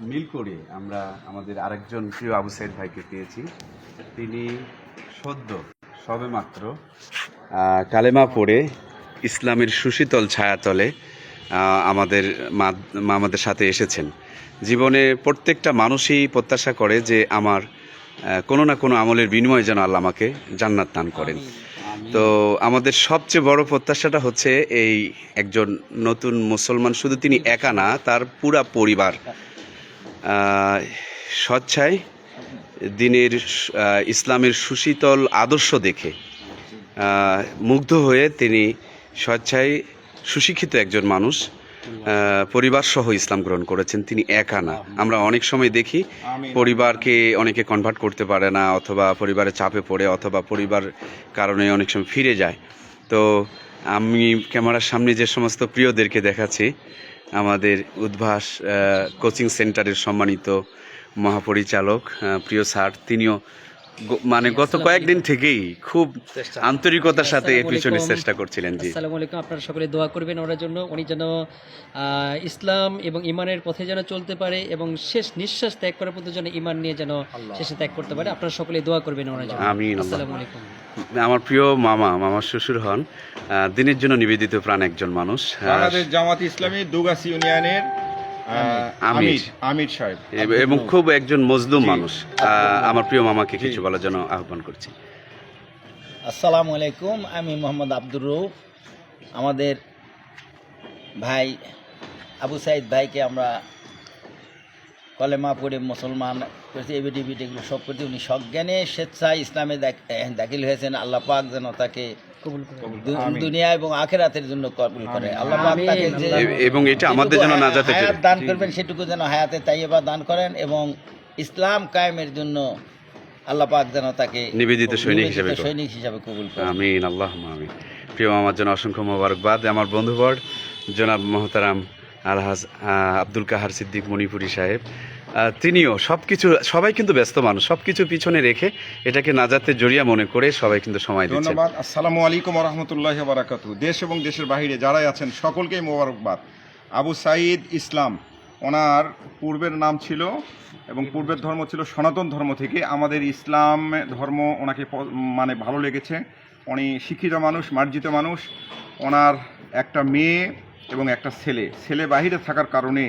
মিল করে আমরা আমাদের আরেকজন প্রিয় আবু সাইদ ভাইকে পেয়েছি। তিনি সবেমাত্র কালেমা পড়ে ইসলামের সুশীতল ছায়াতলে আমাদের সাথে এসেছেন। জীবনে প্রত্যেকটা মানুষই প্রত্যাশা করে যে আমার কোনো না কোনো আমলের বিনিময়ে যেন আল্লাহ আমাকে জান্নাত দান করেন। তো আমাদের সবচেয়ে বড় প্রত্যাশাটা হচ্ছে এই একজন নতুন মুসলমান, শুধু তিনি একা না, তার পুরা পরিবার স্বেচ্ছায় দিনের ইসলামের সুশীতল আদর্শ দেখে মুগ্ধ হয়ে তিনি স্বেচ্ছায় সুশিক্ষিত একজন মানুষ পরিবার সহ ইসলাম গ্রহণ করেছেন। তিনি একা না, আমরা অনেক সময় দেখি পরিবারকে অনেকে কনভার্ট করতে পারে না, অথবা পরিবারের চাপে পড়ে, অথবা পরিবার কারণে অনেক সময় ফিরে যায়। তো আমি ক্যামেরার সামনে যে সমস্ত প্রিয়দেরকে দেখাচ্ছি, আমাদের উদ্ভাস কোচিং সেন্টারের সম্মানিত মহাপরিচালক প্রিয় স্যার, তিনিও মানে গত কয়েকদিন থেকেই খুব আন্তরিকতার সাথে এর পিছনে চেষ্টা করছিলেন। জি, আসসালামু আলাইকুম। আপনারা সকলে দোয়া করবেন ওনার জন্য, উনি যেন ইসলাম এবং ইমানের পথে যেন চলতে পারে এবং শেষ নিঃশ্বাস ত্যাগ করার পর্যন্ত যেন ইমান নিয়ে যেন শেষে ত্যাগ করতে পারে। আপনারা সকলে দোয়া করবেন ওনার জন্য। আমিন। আসসালামু আলাইকুম। আমার প্রিয় মামা শ্বশুর হন, দিনের জন্য নিবেদিত প্রাণ একজন মানুষ, বাংলাদেশ জামাত ইসলামী দুগাছি ইউনিয়নের আমির সাহেব এবং খুব একজন মজলুম মানুষ। আমার প্রিয় মামাকে কিছু বলার জন্য আহ্বান করছি। আসসালামু আলাইকুম, আমি মোহাম্মদ আব্দুর রউফ। আমাদের ভাই আবু সাইদ ভাইকে আমরা কলেমা পড়ে মুসলমান করেছি, এবিডিবিটি এগুলো সব করছি। উনি সজ্ঞানে স্বেচ্ছায় ইসলামে দাখিল হয়েছেন। আল্লাহ পাক যেন তাকে দুনিয়া এবং আখিরাতের জন্য কবুল করে। আল্লাহ পাক তাকে এবং এটা আমাদের জন্য নাজাতের জন্য হায়াত দান করবেন, সেটুকু যেন হায়াতে তাইয়্যিবা দান করেন এবং ইসলাম কায়েমের জন্য আল্লাহ পাক যেন তাকে নিবেদিত সৈনিক হিসাবে কবুল করেন। আমিন, আল্লাহুম্মা আমিন। প্রিয় আমার জন্য অসংখ্য মোবারকবাদ। আমার বন্ধুবর জনাব মোহতারাম আলহাজ আব্দুল কাহার সিদ্দিক মণিপুরী সাহেব, তিনিও সবাই কিন্তু ব্যস্ত মানুষ, সবকিছু পিছনে রেখে এটাকে নাজাতের জরিয়া মনে করে সবাই কিন্তু সময় দিচ্ছেন। ধন্যবাদ। আসসালামু আলাইকুম ওয়া রাহমাতুল্লাহি ওয়া বারাকাতুহু। দেশ এবং দেশের বাইরে যারাই আছেন সকলকেই মোবারকবাদ। আবু সাইদ ইসলাম, ওনার পূর্বের নাম ছিল এবং পূর্বের ধর্ম ছিল সনাতন ধর্ম থেকে। আমাদের ইসলাম ধর্ম ওনাকে মানে ভালো লেগেছে। উনি শিক্ষিত মানুষ, মার্জিত মানুষ। ওনার একটা মেয়ে এবং একটা ছেলে বাহিরে থাকার কারণে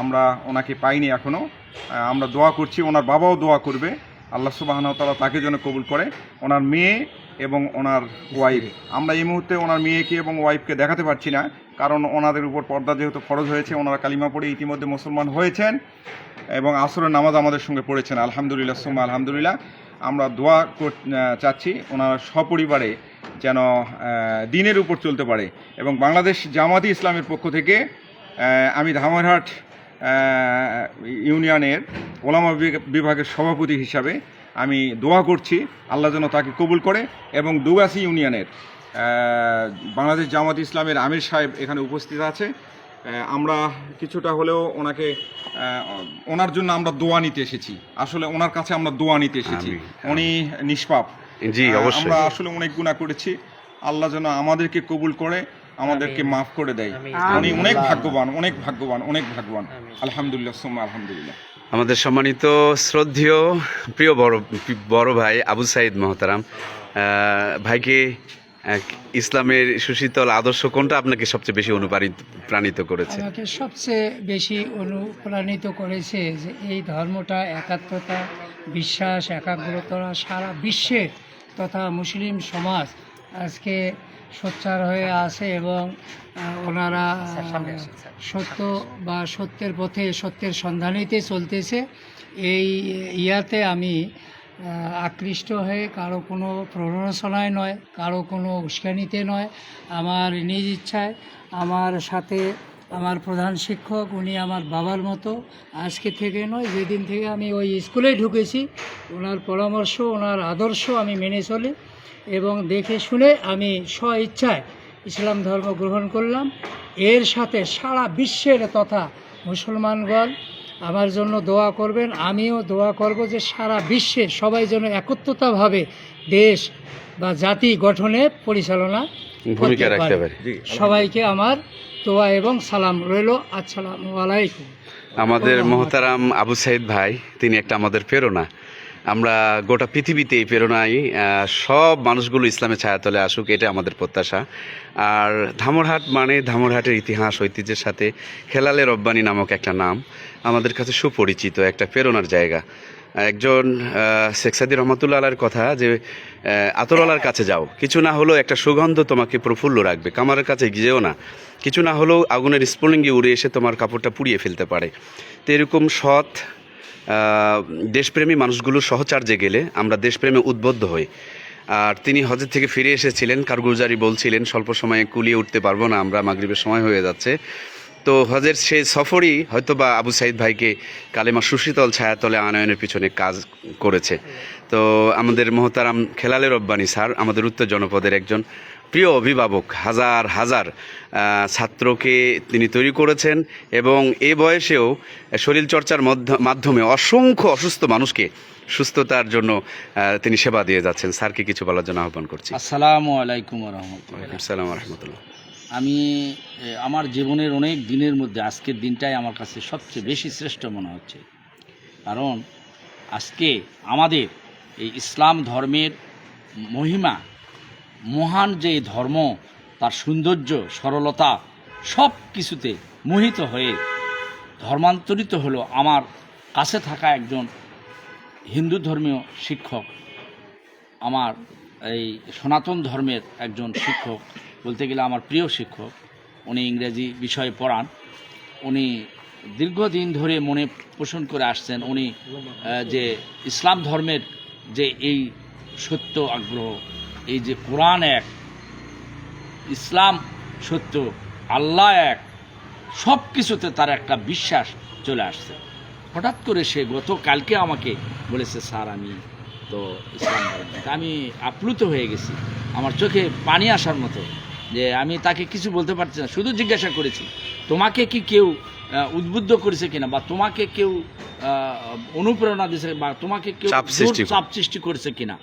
আমরা ওনাকে পাইনি এখনও। আমরা দোয়া করছি, ওনার বাবাও দোয়া করবে আল্লাহ সুবহানাহু ওয়া তাআলা তাকে যেন কবুল করে। ওনার মেয়ে এবং ওনার ওয়াইফ, আমরা এই মুহূর্তে ওনার মেয়েকে এবং ওয়াইফকে দেখাতে পারছি না, কারণ ওনাদের উপর পর্দা যেহেতু ফরজ হয়েছে। ওনারা কালিমা পড়ে ইতিমধ্যে মুসলমান হয়েছেন এবং আসরের নামাজ আমাদের সঙ্গে পড়েছেন। আলহামদুলিল্লাহ সুম্মা আলহামদুলিল্লাহ। আমরা দোয়া চাচ্ছি ওনারা সপরিবারে যেন দ্বীনের উপর চলতে পারে। এবং বাংলাদেশ জামাতি ইসলামের পক্ষ থেকে আমি ধামরহাট ইউনিয়নের ওলামা বিভাগের সভাপতি হিসাবে আমি দোয়া করছি আল্লাহ যেন তাকে কবুল করে। এবং দুগাছি ইউনিয়নের বাংলাদেশ জামাত ইসলামের আমির সাহেব এখানে উপস্থিত আছে। আমরা কিছুটা হলেও ওনার জন্য আমরা দোয়া নিতে এসেছি। আসলে ওনার কাছে আমরা দোয়া নিতে এসেছি। উনি নিষ্পাপ। জি, অবশ্যই। আমরা আসলে অনেক গুনাহ করেছি, আল্লাহ যেন আমাদেরকে কবুল করে, আমাদেরকে মাফ করে দেয়। উনি অনেক ভাগ্যবান। আলহামদুলিল্লাহ সুম্মা আলহামদুলিল্লাহ। আমাদের সম্মানিত শ্রদ্ধেয় প্রিয় বড় ভাই আবু সাইদ মোহতারাম ভাইকে ইসলামের সুশীতল আদর্শ কোনটা আপনাকে সবচেয়ে বেশি অনুপ্রাণিত করেছে? আমাকে সবচেয়ে বেশি অনুপ্রাণিত করেছে যে এই ধর্মটা একাত্মতা, বিশ্বাস, একাগ্রতা সারা বিশ্বের তথা মুসলিম সমাজ আজকে সোচ্চার হয়ে আছে এবং ওনারা সত্য বা সত্যের পথে, সত্যের সন্ধানেতে চলতেছে। এই ইয়াতে আমি আকৃষ্ট হয়ে কারো কোনো প্ররোচনায় নয়, কারো কোনো উস্কানিতে নয়, আমার নিজ ইচ্ছায়। আমার সাথে আমার প্রধান শিক্ষক, উনি আমার বাবার মতো। আজকে থেকে নয়, যেদিন থেকে আমি ওই স্কুলে ঢুকেছি, ওনার পরামর্শ, ওনার আদর্শ আমি মেনে চলি এবং দেখে শুনে আমি স্ব ইচ্ছায় ইসলাম ধর্ম গ্রহণ করলাম। এর সাথে সারা বিশ্বের তথা মুসলমানগণ আমার জন্য দোয়া করবেন। আমিও দোয়া করব যে সারা বিশ্বে সবাই যেন একত্রিতভাবে দেশ বা জাতি গঠনে পরিচালনা ভূমিকা রাখতে পারে। সবাইকে আমার দোয়া এবং সালাম রইল। আসসালামু আলাইকুম। আমাদের মোহতারাম আবু সাইদ ভাই, তিনি একটা আমাদের প্রেরণা। আমরা গোটা পৃথিবীতে এই প্রেরণায় সব মানুষগুলো ইসলামের ছায়াতলে আসুক, এটা আমাদের প্রত্যাশা। আর ধামরহাট মানে ধামরহাটের ইতিহাস ঐতিহ্যের সাথে হেলালে রব্বানী নামক একটা নাম আমাদের কাছে সুপরিচিত, একটা প্রেরণার জায়গা। একজন শেখ সাদি রহমতুল্লাহ আলার কথা যে আতরওয়ালার কাছে যাও, কিছু না হলেও একটা সুগন্ধ তোমাকে প্রফুল্ল রাখবে। কামারের কাছে গিয়েও না, কিছু না হলেও আগুনের স্ফুলিঙ্গে উড়ে এসে তোমার কাপড়টা পুড়িয়ে ফেলতে পারে। তো এরকম সৎ দেশপ্রেমী মানুষগুলোর সহচার্যে গেলে আমরা দেশপ্রেমে উদ্বুদ্ধ হই। আর তিনি হজের থেকে ফিরে এসেছিলেন, কারগুজারি বলছিলেন স্বল্প সময়ে কুলিয়ে উঠতে পারবো না, আমরা মাগরিবের সময় হয়ে যাচ্ছে। তো হজের সেই সফরই হয়তো বা আবু সাইদ ভাইকে কালেমা সুশীতল ছায়াতলে আনয়নের পিছনে কাজ করেছে। তো আমাদের মোহতারাম খেলালে রব্বানী স্যার আমাদের উত্তর জনপদের একজন প্রিয় অভিভাবক, হাজার হাজার ছাত্রকে তিনি তৈরি করেছেন এবং এই বয়সেও শরীরচর্চার মাধ্যমে অসংখ্য অসুস্থ মানুষকে সুস্থতার জন্য তিনি সেবা দিয়ে যাচ্ছেন। স্যারকে কিছু বলার জন্য আহ্বান করছি। আসসালামু আলাইকুম রহমতুল্লাহ। ওয়ালাইকুম আসসালাম রহমতুল্লাহ। আমি আমার জীবনের অনেক দিনের মধ্যে আজকের দিনটাই আমার কাছে সবচেয়ে বেশি শ্রেষ্ঠ মনে হচ্ছে। কারণ আজকে আমাদের এই ইসলাম ধর্মের মহিমা, মহান যে ধর্ম, তার সৌন্দর্য, সরলতা সব কিছুতে মোহিত হয়ে ধর্মান্তরিত হলো আমার কাছে থাকা একজন হিন্দু ধর্মীয় শিক্ষক, আমার এই সনাতন ধর্মের একজন শিক্ষক, বলতে গেলে আমার প্রিয় শিক্ষক। উনি ইংরেজি বিষয়ে পড়ান। উনি দীর্ঘদিন ধরে মনে পোষণ করে আসছেন উনি যে ইসলাম ধর্মের যে এই সত্য আগ্রহ, এই যে কোরআন এক, ইসলাম সত্য, আল্লাহ এক, সব কিছুতে তার একটা বিশ্বাস চলে আসছে। হঠাৎ করে সে গতকালকে আমাকে বলেছে, স্যার আমি তো ইসলাম ধর্ম, আমি আপ্লুত হয়ে গেছি, আমার চোখে পানি আসার মতো, যে আমি তাকে কিছু বলতে পারছি না। শুধু জিজ্ঞাসা করেছি, তোমাকে কি কেউ উদ্বুদ্ধ করেছে কিনা, বা তোমাকে কেউ অনুপ্রেরণা দিয়েছে, বা তোমাকে কেউ চাপ সৃষ্টি করেছে কিনা,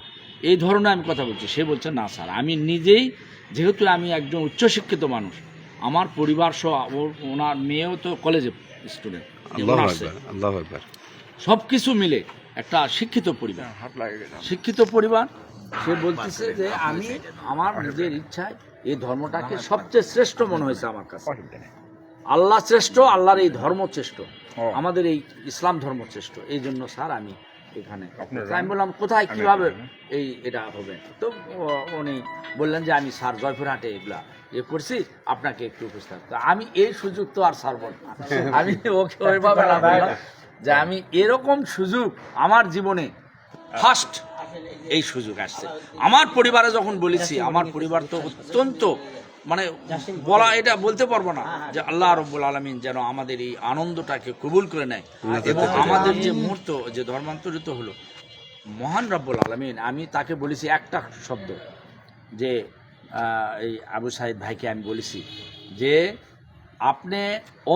এই ধরনের আমি কথা বলছি। সে বলছে, না স্যার, আমি নিজেই, যেহেতু আমি একজন উচ্চশিক্ষিত মানুষ, আমার পরিবার সহ, ওনার মেয়েও তো কলেজে স্টুডেন্ট, সব কিছু মিলে একটা শিক্ষিত পরিবার, শিক্ষিত পরিবার। সে বলতেছে যে আমি আমার নিজের ইচ্ছায় এই ধর্মটাকে সবচেয়ে শ্রেষ্ঠ মনে হয়েছে আমার কাছে। আল্লাহ শ্রেষ্ঠ, আল্লাহর এই ধর্ম শ্রেষ্ঠ, আমাদের এই ইসলাম ধর্ম শ্রেষ্ঠ। এই জন্য স্যার আমি এখানে, আমি বললাম কোথায় কিভাবে এটা হবে? তো উনি বললেন যে আমি স্যার জয়পুরহাটে এগুলা করছি, আপনাকে একটু উপস্থিত। তো আমি এই সুযোগ তো আর স্যার বল, আমি ওকে ওইভাবে না বললাম যে আমি এরকম সুযোগ আমার জীবনে ফার্স্ট এই সুযোগ আসছে। আমার পরিবারে যখন বলেছি, আমার পরিবার তো অত্যন্ত মানে বলা, এটা বলতে পারবো না যে আল্লাহ রাব্বুল আলামিন যেন আমাদের এই আনন্দটাকে কবুল করে নেয় এবং আমাদের যে মুহূর্ত যে ধর্মান্তরিত হলো, মহান রাব্বুল আলামিন, আমি তাকে বলেছি একটা শব্দ, যে এই আবু সাইদ ভাইকে আমি বলেছি যে আপনি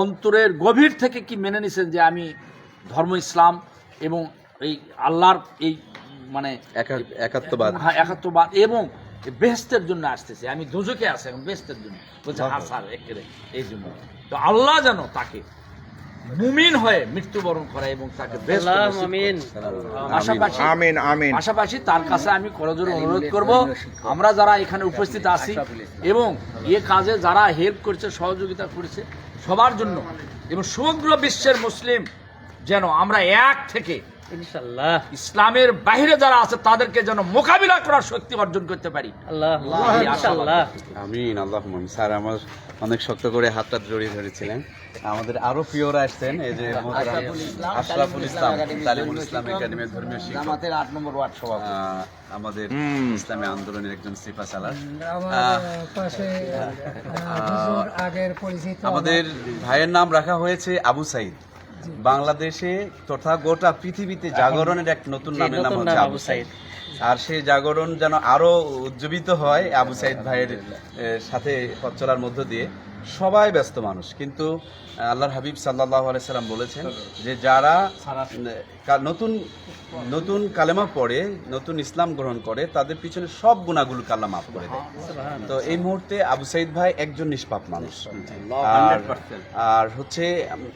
অন্তরের গভীর থেকে কি মেনে নিছেন যে আমি ধর্ম ইসলাম এবং এই আল্লাহর এই মানে একাত্মবাদ এবং বেহেশতের জন্য আসতেছে, আমি দুজকে আছে এখন বেহেশতের জন্য। বলছে হ্যাঁ স্যার, এই জন্য তো আল্লাহ যেন তাকে মুমিন হয়ে মৃত্যুবরণ করায় এবং তাকে পাশাপাশি তার কাছে আমি করজোড়ে অনুরোধ করব, আমরা যারা এখানে উপস্থিত আছি এবং এ কাজে যারা হেল্প করছে, সহযোগিতা করেছে, সবার জন্য এবং সমগ্র বিশ্বের মুসলিম যেন আমরা এক থেকে ইনশাআল্লাহ ইসলামের বাইরে যারা আছে তাদেরকে যেন মোকাবিলা করার শক্তি অর্জন করতে পারি। ইনশাআল্লাহ, আমিন। আল্লাহুম্মা আমিন। স্যার আমার অনেক শক্ত করে হাতটা জড়িয়ে ধরেছিলেন। আমাদের আরো প্রিয়রা আসছেন, এই যে আশরাফুল ইসলাম, তালিমুল ইসলাম একাডেমির ধর্মীয় শিক্ষক, জামাতের 8 নম্বর ওয়ার্ড সভাপতি, আমাদের ইসলামী আন্দোলনের একজন সিপা সালার, আমাদের ভাইয়ের নাম রাখা হয়েছে আবু সাইদ। বাংলাদেশে তথা গোটা পৃথিবীতে জাগরণের এক নতুন নামের নাম হচ্ছে আবু সাইদ। আর সেই জাগরণ যেন আরো উজ্জীবিত হয় আবু সাইদ ভাইয়ের সাথে পথ চলার মধ্য দিয়ে। সবাই ব্যস্ত মানুষ, কিন্তু আল্লাহর হাবিব সাল্লাল্লাহু আলাইহি সাল্লাম বলেছেন যে যারা নতুন নতুন কালেমা পড়ে, নতুন ইসলাম গ্রহণ করে, তাদের পিছনে সব গুনাহগুলোকে আল্লাহ মাফ করে দেয়। তো এই মুহূর্তে আবু সাইদ ভাই একজন নিষ্পাপ মানুষ। আর হচ্ছে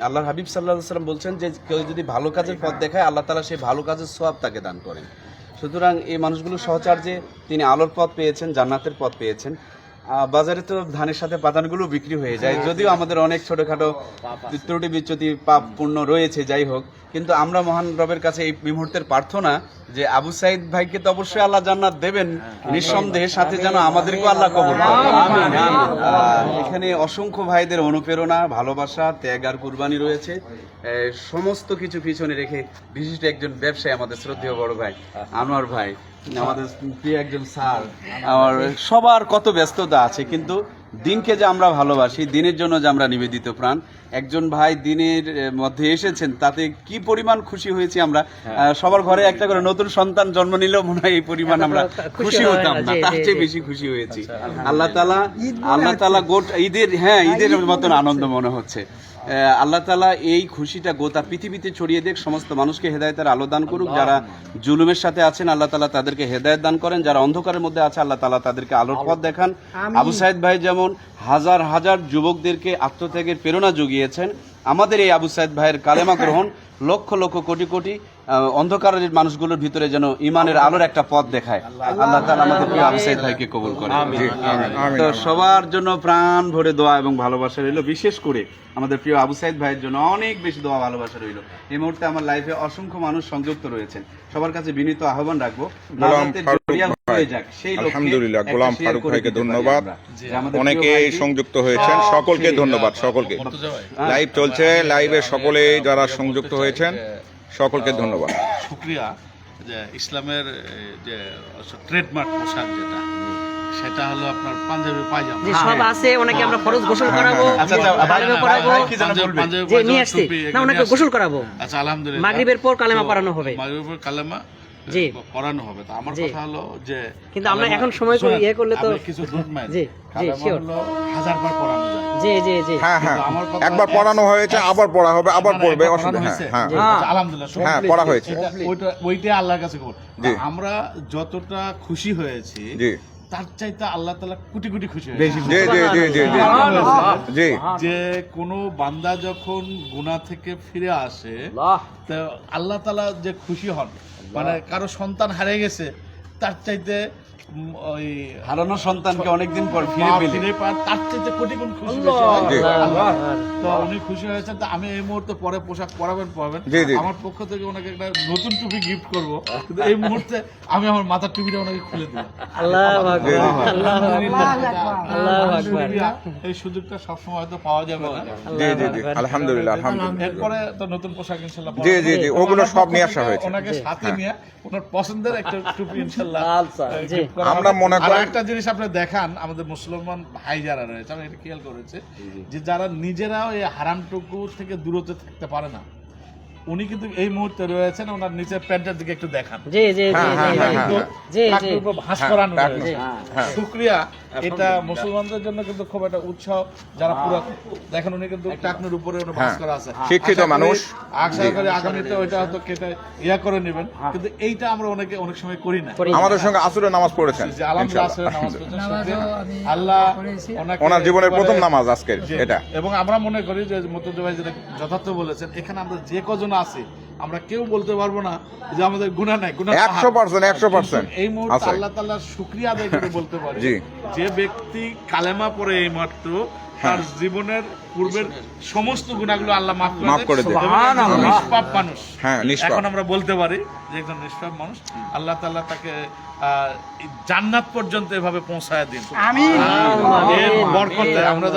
আল্লাহর হাবিব সাল্লাল্লাহু আলাইহি সাল্লাম বলছেন যে কেউ যদি ভালো কাজের পথ দেখায়, আল্লাহ তাআলা সেই ভালো কাজের সওয়াব তাকে দান করেন। সুতরাং এই মানুষগুলো সহচার্যে তিনি আলোর পথ পেয়েছেন, জান্নাতের পথ পেয়েছেন। বাজারে তো ধানের সাথে পাতানগুলো বিক্রি হয়ে যায়, যদিও আমাদের অনেক ছোটখাটো ত্রুটি বিচ্যুতি পাপ পুণ্য রয়েছে, যাই হোক, কিন্তু আমরা মহান রবের কাছে এই মুহূর্তের প্রার্থনা যে আবু সাইদ ভাইকে তো অবশ্যই আল্লাহ জান্নাত দেবেন নিঃসন্দেহে, সাথে যেন আমাদেরকেও আল্লাহ কবুল করেন। এখানে অসংখ্য ভাইদের অনুপ্রেরণা, ভালোবাসা, ত্যাগ আর কুরবানি রয়েছে। সমস্ত কিছু পিছনে রেখে বিশিষ্ট একজন ব্যবসায়ী, আমাদের শ্রদ্ধেয় বড় ভাই আনোয়ার ভাই, আমাদের প্রিয় একজন স্যার, আর সবার কত ব্যস্ততা আছে, কিন্তু দিনকে যে আমরা ভালোবাসি, দিনের জন্য যে আমরা নিবেদিত প্রাণ, একজন ভাই দিনের মধ্যে এসেছেন, তাতে কি পরিমাণ খুশি হয়েছি আমরা। সবার ঘরে একটা করে নতুন সন্তান জন্ম নিলেও মনে হয় এই পরিমাণ আমরা খুশি হতাম না, তার চেয়ে বেশি খুশি হয়েছি। আল্লাহ তাআলা ঈদের মতন আনন্দ মনে হচ্ছে। আল্লাহ তাআলা এই খুশিটা গোটা পৃথিবীতে ছড়িয়ে দেখ, সমস্ত মানুষকে হেদায়েতের আলো দান করুক। যারা জুলুমের সাথে আছেন, আল্লাহ তাআলা তাদেরকে হেদায়েত দান করেন। যারা অন্ধকারের মধ্যে আছে, আল্লাহ তাআলা তাদেরকে আলোর পথ দেখান। আবু সাইদ ভাই যেমন হাজার হাজার যুবকদেরকে আত্মত্যাগের প্রেরণা জুগিয়েছেন, আমাদের এই আবু সাইদ ভাইয়ের কালেমা গ্রহণ লক্ষ লক্ষ কোটি কোটি অন্ধকারের মানুষগুলোর ভিতরে যেন ঈমানের আলোর একটা পথ দেখায়। আল্লাহ তাআলা আমাদের প্রিয় আবু সাইদ ভাইকে কবুল করেন। তো সবার জন্য প্রাণ ভরে দোয়া এবং ভালোবাসা রইল, বিশেষ করে আমাদের প্রিয় আবু সাইদ ভাইয়ের জন্য অনেক বেশি দোয়া ভালোবাসা রইল। এই মুহূর্তে আমার লাইফে অসংখ্য মানুষ সংযুক্ত রয়েছেন, সবার কাছে বিনীত আহ্বান রাখবো, আলহামদুলিল্লাহ গোলাম ফারুক ভাইকে ধন্যবাদ, অনেকেই সংযুক্ত হয়েছেন, সকলকে ধন্যবাদ। সকলকে লাইভ চলছে, লাইভে সকলে যারা সংযুক্ত হয়েছেন সকলকে ধন্যবাদ, শুকরিয়া। যে ইসলামের যে ট্রেডমার্ক পোশাক যেটা, সেটা হলো আপনার পাঞ্জাবি পায়জামা, যে সব আছে, ওনাকে আমরা ফরজ গোসল করাবো, ভালোভাবে পড়াবো, যে নিয়ে আসছে না, ওনাকে গোসল করাবো। আচ্ছা, আলহামদুলিল্লাহ, মাগরিবের পর কালেমা পড়ানো হবে, মাগরিবের পর কালেমা জি পড়ানো হবে। তো আমার কথা হলো যে, কিন্তু আমরা এখন সময় করে ইয়ে করলে তো কিছু দুধ মাই, জি জি শিওর, হলো 1000 বার পড়ানো যায়। জি জি জি, হ্যাঁ হ্যাঁ, আমার কথা একবার পড়ানো হয়েছে, আবার পড়া হবে, আবার পড়বে, অসুবিধা হ্যাঁ হ্যাঁ, আলহামদুলিল্লাহ, হ্যাঁ পড়া হয়েছে, ওইটা আল্লাহর কাছে কবুল। আমরা যতটা খুশি হয়েছি, জি তার চাইতে আল্লাহ তাআলা কোটি কোটি খুশি হয়েছে। জি জি জি জি জি, যে কোনো বান্দা যখন গুনাহ থেকে ফিরে আসে, তো আল্লাহ তাআলা যে খুশি হন, মানে কারো সন্তান হারিয়ে গেছে, তার চাইতে ওই হারানো সন্তানকে অনেকদিন পর ফিরে পাওয়ার তার চাইতে কোটি গুণ খুশি বেশি হয় আল্লাহ। তো উনি খুশি হয়েছেন। তো আমি এই মুহূর্তে পরে পোশাক পরাবেন, আমার পক্ষ থেকে ওনাকে একটা নতুন টুপি গিফট করবো, কিন্তু এই মুহূর্তে আমি আমার মাথার টুপিটা ওনাকে খুলে দিই। আল্লাহু আকবার, আল্লাহু আকবার। এই সুযোগটা সবসময় হয়তো পাওয়া যাবে না। জি জি জি, আলহামদুলিল্লাহ আলহামদুলিল্লাহ। এরপরে তো নতুন পোশাক ইনশাআল্লাহ জি জি জি, ওগুলো সব নিয়ে আসা হয়েছে। ওনাকে সাথে নিয়ে ওনার পছন্দের একটা টুপি ইনশাআল্লাহ আমরা মনে করি। একটা জিনিস আপনি দেখান, আমাদের মুসলমান ভাই যারা রয়েছে, আমি এটা খেয়াল করেছি, যে যারা নিজেরাও এই হারামটুকু থেকে দূরত থাকতে পারে না, উনি কিন্তু এই মুহূর্তে রয়েছেন, ওনার নিচের প্যান্টের দিকে একটু দেখান, জি জি জি জি জি, ভাঁজ করানো রয়েছে। শুকরিয়া। এটা মুসলমানদের জন্য কিন্তু খুব একটা উৎসাহ, যারা পুরো দেখেন, উনি কিন্তু টাকনুর উপরে ভাঁজ করা আছে, শিক্ষিত মানুষ, আশা করি আগামীতে ওইটা হয়তো কেটে ইয়া করে নেবেন, কিন্তু এইটা আমরা অনেক সময় করি না। আমাদের সঙ্গে আসরের নামাজ পড়েছেন, যে আলহামদুলিল্লাহ আসরের নামাজ পড়েছেন, আল্লাহ ওনার জীবনের প্রথম নামাজ আজকের এটা। এবং আমরা মনে করি যে মুর্তজা ভাই যেটা যথার্থ বলেছেন, এখানে আমরা যে কজন আছি, আমরা কেউ বলতে পারবো না যে আমাদের গুনাহ নাই, গুনাহ 100%। এই মুহূর্তে আল্লাহ তাআলার শুকরিয়া আদায় করে বলতে পারি, যে ব্যক্তি কালেমা পড়ে এই মাত্র, তার জীবনের পূর্বের সমস্ত গুনাহগুলো আল্লাহ মাফ করে দেন। সুবহানাল্লাহ। নিষ্পাপ মানুষ, হ্যাঁ নিষ্পাপ, এখন আমরা বলতে পারি যে একজন নিষ্পাপ মানুষ, আল্লাহ তাআলা তাকে জান্নাত পর্যন্ত এভাবে পৌঁছায় দিন। আমিন। এর বরকতে আমরা